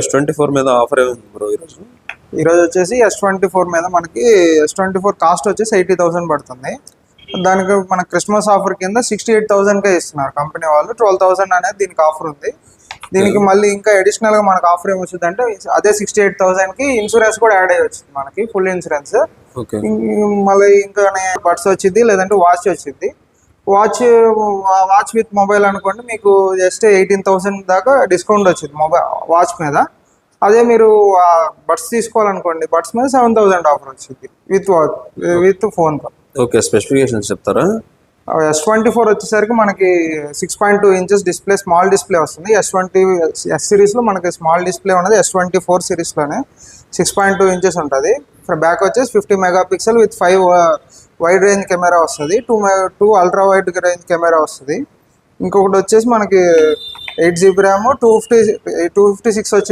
S24 మీద offer ఏముంది bro ఈరోజు? ఈరోజు వచ్చేసి S24 మీద మనకి S24 కాస్ట్ వచ్చేసి 80,000 పడుతుంది. దానికి మన క్రిస్మస్ ఆఫర్ కింద 68,000కే ఇస్తున్నారు కంపెనీ వాళ్ళు. 12,000 అనేది దీనికి ఆఫర్ ఉంది. దీనికి మళ్ళీ ఇంకా అడిషనల్ గా మనకు ఆఫర్ ఏమొచ్చింది అంటే అదే 68,000కి ఇన్సూరెన్స్ కూడా యాడ్ అయ్యి వచ్చింది మనకి, ఫుల్ ఇన్సూరెన్స్. మళ్ళీ ఇంకా బడ్స్ వచ్చింది, లేదంటే వాచ్ వచ్చింది. వాచ్ విత్ మొబైల్ అనుకోండి, మీకు జస్ట్ 18,000 దాకా డిస్కౌంట్ వచ్చింది మొబైల్ వాచ్ మీద. అదే మీరు బడ్స్ తీసుకోవాలనుకోండి, బడ్స్ మీద 7,000 ఆఫర్ వచ్చింది విత్ ఫోన్తో. ఓకే, స్పెసిఫికేషన్స్ చెప్తారా? S24 వచ్చేసరికి మనకి 6.2 ఇంచెస్ డిస్ప్లే, స్మాల్ డిస్ప్లే వస్తుంది. S సిరీస్లో మనకి స్మాల్ డిస్ప్లే ఉన్నది. S24 సిరీస్లోనే 6.2 ఇంచెస్ ఉంటుంది. బ్యాక్ వచ్చేసి 50 megapixel with 5 wide range camera వస్తుంది, 2 అల్ట్రా వైడ్ రేంజ్ కెమెరా వస్తుంది. ఇంకొకటి వచ్చేసి మనకి 8 GB ర్యామ్, 256 వచ్చింది.